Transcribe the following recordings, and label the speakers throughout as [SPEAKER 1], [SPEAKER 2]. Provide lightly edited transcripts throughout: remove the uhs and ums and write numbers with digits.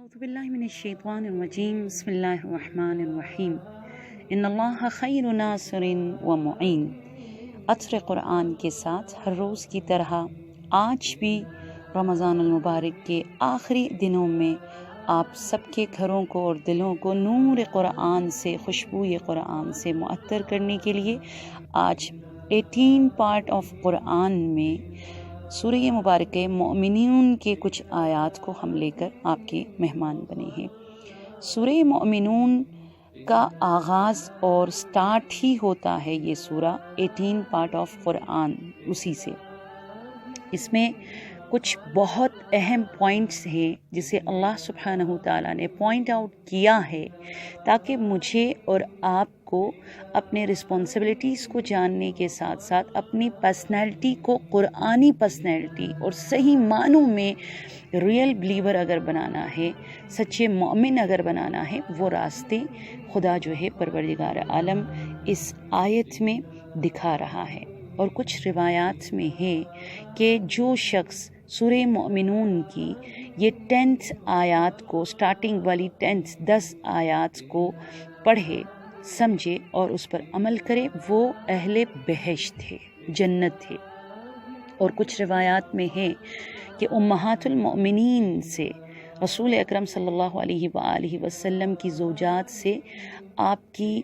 [SPEAKER 1] اعوذ باللہ من الشیطان الرجیم بسم اللہ الرحمن الرحیم ان اللہ خیر ناصر و معین۔ عطر قرآن کے ساتھ ہر روز کی طرح آج بھی رمضان المبارک کے آخری دنوں میں آپ سب کے گھروں کو اور دلوں کو نور قرآن سے، خوشبوئے قرآن سے معطر کرنے کے لیے آج 18 پارٹ آف قرآن میں سورہ مبارکہ مؤمنون کے کچھ آیات کو ہم لے کر آپ کے مہمان بنے ہیں۔ سورہ مؤمنون کا آغاز اور سٹارٹ ہی ہوتا ہے یہ سورہ 18 پارٹ آف قرآن اسی سے۔ اس میں کچھ بہت اہم پوائنٹس ہیں جسے اللہ سبحانہ تعالیٰ نے پوائنٹ آؤٹ کیا ہے تاکہ مجھے اور آپ کو اپنے رسپانسبلٹیز کو جاننے کے ساتھ ساتھ اپنی پرسنالٹی کو قرآنی پرسنالٹی اور صحیح معنوں میں ریئل بلیور اگر بنانا ہے، سچے مومن اگر بنانا ہے، وہ راستے خدا جو ہے پروردگار عالم اس آیت میں دکھا رہا ہے۔ اور کچھ روایات میں ہے کہ جو شخص سورہ مؤمنون کی یہ 10 آیات کو، سٹارٹنگ والی 10 آیات کو پڑھے، سمجھے اور اس پر عمل کرے، وہ اہل بہشت ہے، جنت ہے۔ اور کچھ روایات میں ہے کہ امہات المؤمنین سے، رسول اکرم صلی اللہ علیہ وآلہ وسلم کی زوجات سے آپ کی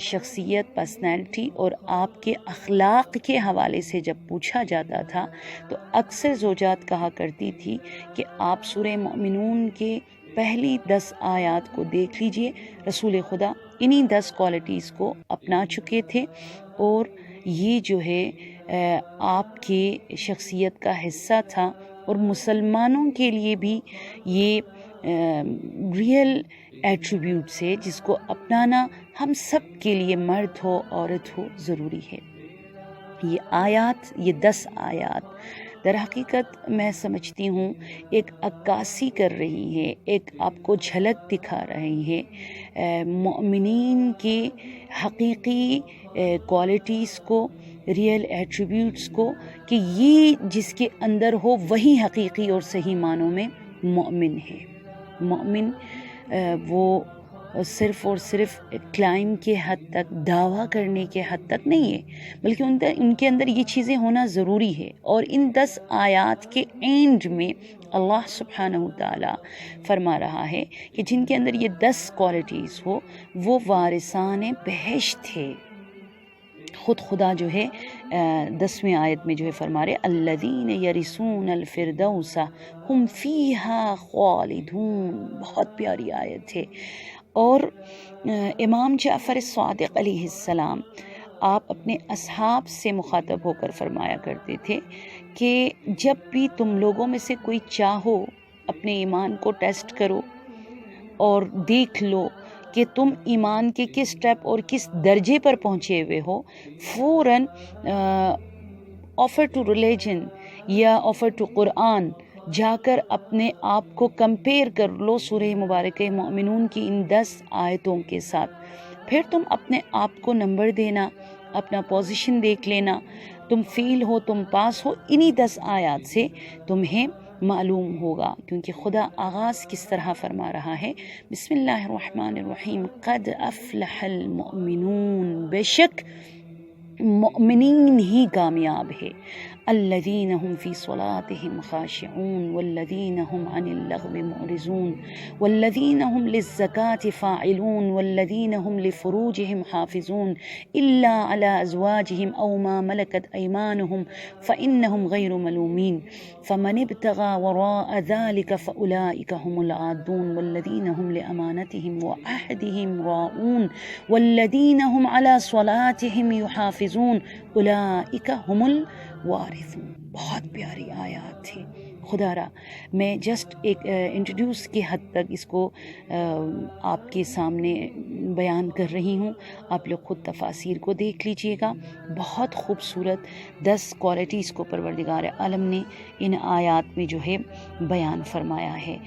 [SPEAKER 1] شخصیت، پرسنالٹی اور آپ کے اخلاق کے حوالے سے جب پوچھا جاتا تھا تو اکثر زوجات کہا کرتی تھی کہ آپ سورہ مؤمنون کے پہلی 10 آیات کو دیکھ لیجئے، رسول خدا انہی 10 کوالٹیز کو اپنا چکے تھے اور یہ جو ہے آپ کے شخصیت کا حصہ تھا۔ اور مسلمانوں کے لیے بھی یہ ریئل ایٹریبیوٹس ہے جس کو اپنانا ہم سب کے لیے، مرد ہو عورت ہو، ضروری ہے۔ یہ 10 آیات در حقیقت میں سمجھتی ہوں ایک عکاسی کر رہی ہے، ایک آپ کو جھلک دکھا رہی ہے مومنین کے حقیقی کوالٹیز کو، ریئل ایٹریبیوٹس کو، کہ یہ جس کے اندر ہو وہی حقیقی اور صحیح معنوں میں مومن ہے۔ مومن وہ صرف اور صرف کلائم کے حد تک، دعویٰ کرنے کے حد تک نہیں ہے، بلکہ ان کے اندر یہ چیزیں ہونا ضروری ہے۔ اور ان 10 آیات کے اینڈ میں اللہ سبحانہ تعالیٰ فرما رہا ہے کہ جن کے اندر یہ 10 کوالٹیز ہو وہ وارثان بہشت ہے۔ خود خدا جو ہے 10ویں آیت میں جو ہے فرما رہے الذین یرثون الفردوس ہم فیہا خالدون، بہت پیاری آیت ہے۔ اور امام جعفر صادق علیہ السلام آپ اپنے اصحاب سے مخاطب ہو کر فرمایا کرتے تھے کہ جب بھی تم لوگوں میں سے کوئی چاہو اپنے ایمان کو ٹیسٹ کرو اور دیکھ لو کہ تم ایمان کے کس سٹیپ اور کس درجے پر پہنچے ہوئے ہو، فوراً آفر ٹو ریلیجن یا آفر ٹو قرآن جا کر اپنے آپ کو کمپیئر کر لو سورہ مبارکہ مؤمنون کی ان 10 آیتوں کے ساتھ۔ پھر تم اپنے آپ کو نمبر دینا، اپنا پوزیشن دیکھ لینا، تم فیل ہو، تم پاس ہو، انہی 10 آیات سے تمہیں معلوم ہوگا۔ کیونکہ خدا آغاز کس طرح فرما رہا ہے، بسم اللہ الرحمن الرحیم، قد افلح المؤمنون، بے شک مؤمنین ہی کامیاب ہے، الذین هم فی صلاتهم خاشعون والذین هم عن اللغو معرضون والذین هم للزکاة فاعلون والذین هم لفروجهم حافظون الا على ازواجهم او ما ملکت ایمانهم فانهم غیر ملومین فمن ابتغى وراء ذلك فاولئک هم العادون والذین هم لامانتهم وعهدهم راؤون والذین هم على صلاتهم يحافظون اولئک هم الوارثون۔ بہت پیاری آیات تھی۔ خدا را میں جسٹ ایک انٹروڈیوس کے حد تک اس کو آپ کے سامنے بیان کر رہی ہوں، آپ لوگ خود تفاسیر کو دیکھ لیجئے گا۔ بہت خوبصورت 10 کوالٹیز کو پروردگار عالم نے ان آیات میں جو ہے بیان فرمایا ہے۔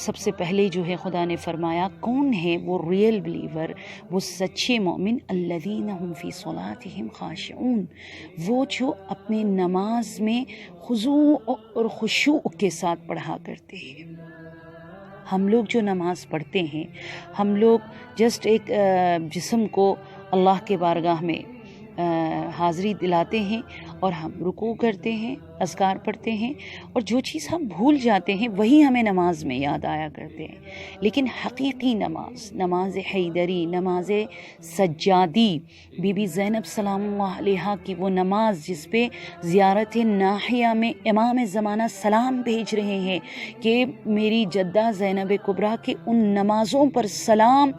[SPEAKER 1] سب سے پہلے جو ہے خدا نے فرمایا کون ہے وہ ریئل بلیور، وہ سچے مومن، الذین هم فی صلاتهم خاشعون، وہ جو اپنے نماز میں خضوع اور خشوع کے ساتھ پڑھا کرتے ہیں۔ ہم لوگ جو نماز پڑھتے ہیں، ہم لوگ جسٹ ایک جسم کو اللہ کے بارگاہ میں حاضری دلاتے ہیں اور ہم رکوع کرتے ہیں، اذکار پڑھتے ہیں، اور جو چیز ہم بھول جاتے ہیں وہی ہمیں نماز میں یاد آیا کرتے ہیں۔ لیکن حقیقی نماز، نماز حیدری، نماز سجادی، بی بی زینب سلام اللہ علیہا کی وہ نماز جس پہ زیارت ناحیہ میں امام زمانہ سلام بھیج رہے ہیں کہ میری جدہ زینب کبریٰ کے ان نمازوں پر سلام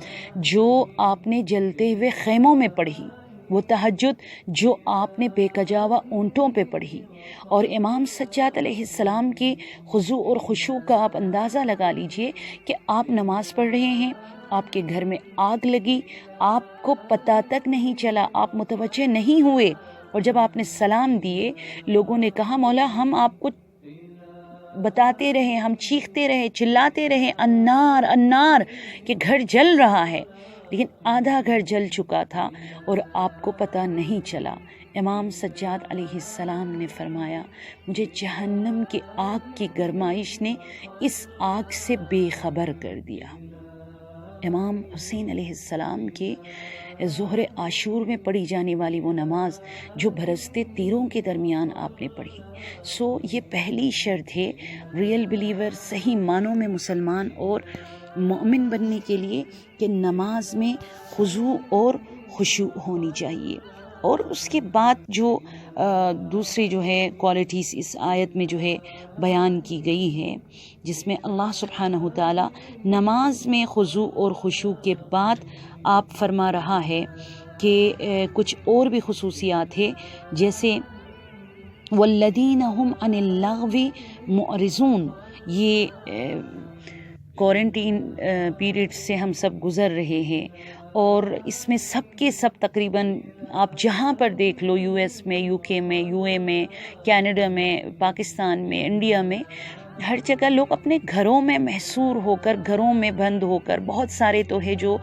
[SPEAKER 1] جو آپ نے جلتے ہوئے خیموں میں پڑھی، وہ تہجد جو آپ نے بے کجاوہ اونٹوں پہ پڑھی، اور امام سجاد علیہ السلام کی خضوع اور خشوع کا آپ اندازہ لگا لیجئے کہ آپ نماز پڑھ رہے ہیں، آپ کے گھر میں آگ لگی، آپ کو پتہ تک نہیں چلا، آپ متوجہ نہیں ہوئے، اور جب آپ نے سلام دیے لوگوں نے کہا مولا ہم آپ کو بتاتے رہے، ہم چیختے رہے، چلاتے رہے انار انار کہ گھر جل رہا ہے، لیکن آدھا گھر جل چکا تھا اور آپ کو پتہ نہیں چلا۔ امام سجاد علیہ السلام نے فرمایا مجھے جہنم کی آگ کی گرمائش نے اس آگ سے بے خبر کر دیا۔ امام حسین علیہ السلام کے ظہر عاشور میں پڑھی جانے والی وہ نماز جو برستے تیروں کے درمیان آپ نے پڑھی، یہ پہلی شرط ہے ریئل بلیور، صحیح معنوں میں مسلمان اور مومن بننے کے لیے کہ نماز میں خضوع اور خشوع ہونی چاہیے۔ اور اس کے بعد جو دوسری جو ہے کوالٹیز اس آیت میں جو ہے بیان کی گئی ہے، جس میں اللہ سبحانہ تعالی نماز میں خضوع اور خشوع کے بعد آپ فرما رہا ہے کہ کچھ اور بھی خصوصیات ہیں، جیسے والذین هم عن اللغو معرضون۔ یہ کوارنٹین پیریڈ سے ہم سب گزر رہے ہیں، اور اس میں سب کے سب تقریباً آپ جہاں پر دیکھ لو، یو ایس میں، یو کے میں، یو اے میں، کینیڈا میں، پاکستان میں، انڈیا میں، ہر جگہ لوگ اپنے گھروں میں محصور ہو کر، گھروں میں بند ہو کر، بہت سارے تو ہے جو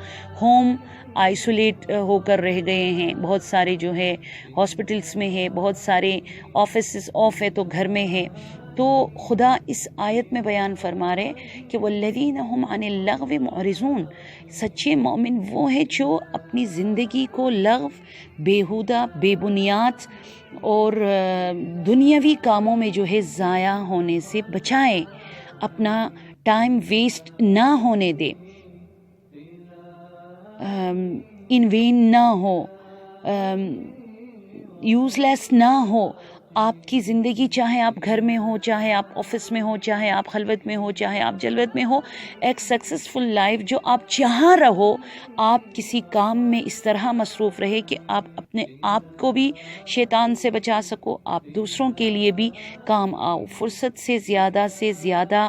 [SPEAKER 1] ہوم آئسولیٹ ہو کر رہ گئے ہیں، بہت سارے جو ہے ہاسپٹلس میں ہے، بہت سارے آفیسز آف ہے تو گھر میں ہے۔ تو خدا اس آیت میں بیان فرما رہے کہ والذین هم عن اللغو معرضون، سچے مومن وہ ہیں جو اپنی زندگی کو لغو، بیہودہ، بے بنیاد اور دنیاوی کاموں میں جو ہے ضائع ہونے سے بچائیں، اپنا ٹائم ویسٹ نہ ہونے دے، ان وین نہ ہو، یوز لیس نہ ہو۔ آپ کی زندگی چاہے آپ گھر میں ہو، چاہے آپ آفس میں ہو، چاہے آپ خلوت میں ہو، چاہے آپ جلوت میں ہو، ایک سکسیسفل لائف جو آپ جہاں رہو، آپ کسی کام میں اس طرح مصروف رہے کہ آپ اپنے آپ کو بھی شیطان سے بچا سکو، آپ دوسروں کے لیے بھی کام آؤ، فرصت سے زیادہ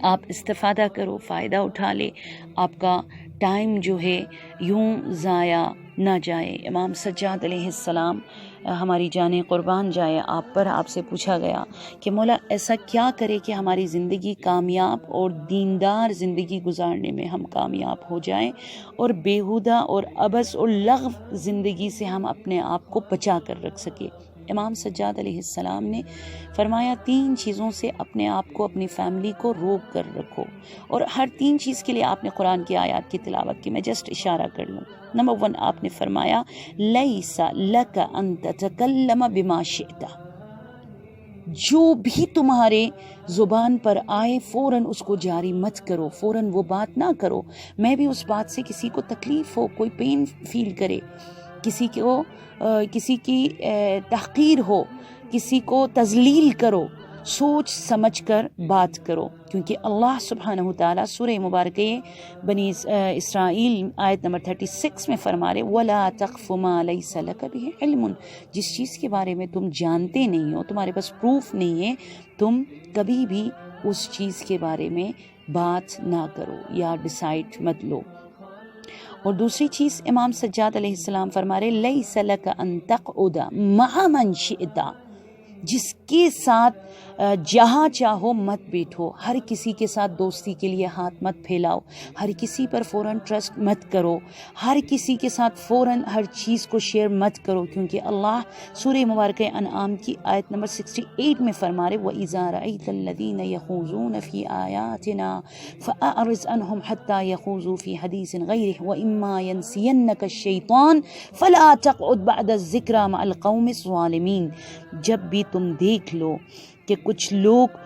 [SPEAKER 1] آپ استفادہ کرو، فائدہ اٹھا لے، آپ کا ٹائم جو ہے یوں ضائع نہ جائے۔ امام سجاد علیہ السلام ہماری جانیں قربان جائے آپ پر، آپ سے پوچھا گیا کہ مولا ایسا کیا کرے کہ ہماری زندگی کامیاب اور دیندار زندگی گزارنے میں ہم کامیاب ہو جائیں، اور بیہودہ اور عبث اور لغو زندگی سے ہم اپنے آپ کو بچا کر رکھ سکے۔ امام سجاد علیہ السلام نے فرمایا 3 چیزوں سے اپنے آپ کو، اپنی فیملی کو روک کر رکھو، اور ہر 3 چیز کے لیے آپ نے قرآن کی آیات کی تلاوت کی، میں جسٹ اشارہ کر لوں۔ نمبر 1 آپ نے فرمایا لیس لک ان تتکلم بما شئت، جو بھی تمہارے زبان پر آئے فوراً اس کو جاری مت کرو، فوراً وہ بات نہ کرو۔ میں بھی اس بات سے کسی کو تکلیف ہو، کوئی پین فیل کرے، کسی کی تحقیر ہو، کسی کو تذلیل کرو، سوچ سمجھ کر بات کرو، کیونکہ اللہ سبحانہ تعالیٰ سورہ مبارکہ بنی اسرائیل آیت نمبر 36 میں فرما رہے وَلَا تَقْفُ مَا لَيْسَ لَكَ بِهِ عِلْمٌ، جس چیز کے بارے میں تم جانتے نہیں ہو، تمہارے پاس پروف نہیں ہے، تم کبھی بھی اس چیز کے بارے میں بات نہ کرو یا ڈیسائیڈ مت لو۔ اور دوسری چیز امام سجاد علیہ السلام فرما رہے لیس لک ان تقعد مع من شئت، جس کے ساتھ جہاں چاہو مت بیٹھو، ہر کسی کے ساتھ دوستی کے لیے ہاتھ مت پھیلاؤ، ہر کسی پر فوراً ٹرسٹ مت کرو، ہر کسی کے ساتھ فوراً ہر چیز کو شیئر مت کرو، کیونکہ اللہ سورہ مبارکہ انعام کی آیت نمبر 68 میں فرما رہے وَإِذَا رَأَيْتَ الَّذِينَ يَخُوضُونَ فِي آيَاتِنَا فَأَعْرِضْ عَنْهُمْ حَتَّى يَخُوضُوا فِي حَدِيثٍ غَيْرِهِ وَإِمَّا يَنْسِيَنَّكَ الشَّيْطَانُ فَلَا تَقْعُدْ بَعْدَ الذِّكْرَىٰ مَعَ الْقَوْمِ الظَّالِمِينَ۔ جب بھی تم دیکھ لو کہ کچھ لوگ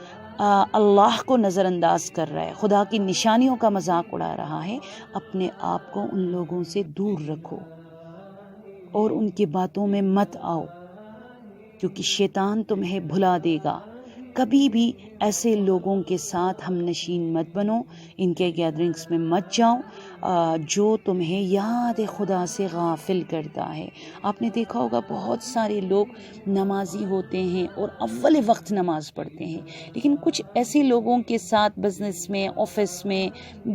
[SPEAKER 1] اللہ کو نظر انداز کر رہا ہے، خدا کی نشانیوں کا مذاق اڑا رہا ہے، اپنے آپ کو ان لوگوں سے دور رکھو اور ان کی باتوں میں مت آؤ، کیونکہ شیطان تمہیں بھلا دے گا۔ کبھی بھی ایسے لوگوں کے ساتھ ہم نشین مت بنو، ان کے گیدرنگز میں مت جاؤ جو تمہیں یاد خدا سے غافل کرتا ہے۔ آپ نے دیکھا ہوگا بہت سارے لوگ نمازی ہوتے ہیں اور اول وقت نماز پڑھتے ہیں، لیکن کچھ ایسے لوگوں کے ساتھ بزنس میں، آفس میں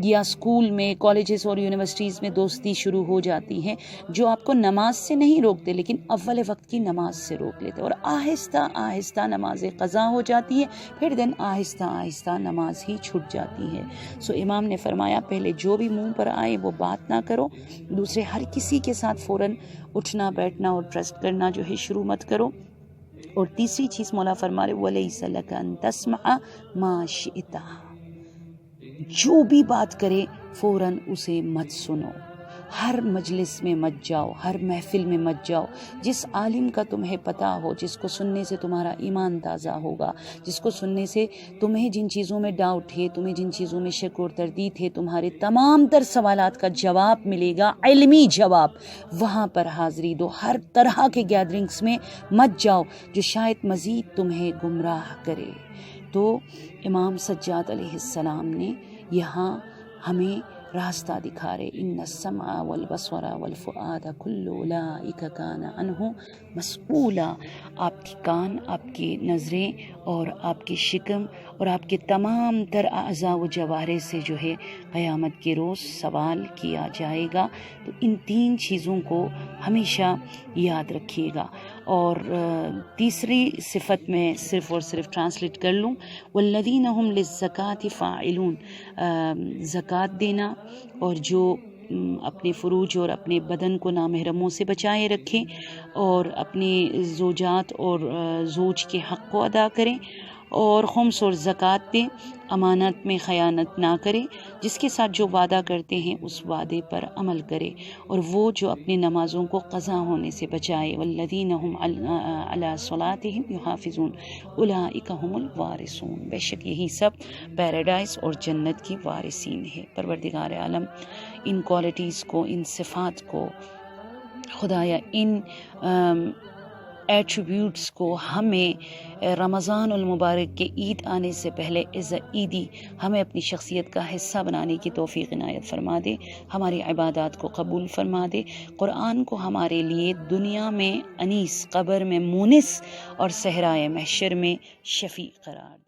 [SPEAKER 1] یا اسکول میں، کالجز اور یونیورسٹیز میں دوستی شروع ہو جاتی ہے جو آپ کو نماز سے نہیں روکتے لیکن اول وقت کی نماز سے روک لیتے، اور آہستہ آہستہ نماز قضا ہو جاتی ہے، پھر دن آہستہ آہستہ نماز ہی چھوٹ جاتی ہے۔ سو امام نے فرمایا پہلے جو بھی منہ پر آئے وہ بات نہ کرو، دوسرے ہر کسی کے ساتھ فوراً اٹھنا بیٹھنا اور ٹرسٹ کرنا جو ہے شروع مت کرو۔ اور تیسری چیز مولا فرما رہے وَلَيْسَ لَكَ أَن تَسْمَعَ مَا شِئْتَ، جو بھی بات کرے فوراً اسے مت سنو، ہر مجلس میں مت جاؤ، ہر محفل میں مت جاؤ۔ جس عالم کا تمہیں پتہ ہو، جس کو سننے سے تمہارا ایمان تازہ ہوگا، جس کو سننے سے تمہیں جن چیزوں میں ڈاؤٹ ہے، تمہیں جن چیزوں میں شک اور تردید ہے، تمہارے تمام تر سوالات کا جواب ملے گا، علمی جواب، وہاں پر حاضری دو۔ ہر طرح کے گیدرنگز میں مت جاؤ جو شاید مزید تمہیں گمراہ کرے۔ تو امام سجاد علیہ السلام نے یہاں ہمیں راستہ دکھا رہے، ان السمع والبصر والفؤاد کل اولئک کان عنہ مسئولا۔ آپ کی کان، آپ کی نظریں اور آپ کی شکم اور آپ کے تمام تر اعضاء و جوارح سے جو ہے قیامت کے روز سوال کیا جائے گا۔ تو ان تین چیزوں کو ہمیشہ یاد رکھیے گا۔ اور تیسری صفت میں صرف اور صرف ٹرانسلیٹ کر لوں، والذین هم للزکاة فاعلون، زکوٰۃ دینا اور جو اپنے فروج اور اپنے بدن کو نامحرموں سے بچائے رکھیں اور اپنے زوجات اور زوج کے حق کو ادا کریں اور خمس اور زکوٰۃ دیں، امانت میں خیانت نہ کرے، جس کے ساتھ جو وعدہ کرتے ہیں اس وعدے پر عمل کرے، اور وہ جو اپنی نمازوں کو قضا ہونے سے بچائے، والذین هم علی صلاتهم یحافظون اولئک هم الوارثون، بے شک یہی سب پیراڈائز اور جنت کی وارثین ہے۔ پروردگار عالم ان کوالٹیز کو، ان صفات کو، خدایا ان ایٹریبیوٹس کو ہمیں رمضان المبارک کے عید آنے سے پہلے ایز اے عیدی ہمیں اپنی شخصیت کا حصہ بنانے کی توفیق عنایت فرما دے، ہماری عبادات کو قبول فرما دے، قرآن کو ہمارے لیے دنیا میں انیس، قبر میں مونس اور صحرائے محشر میں شفیع قرار دے۔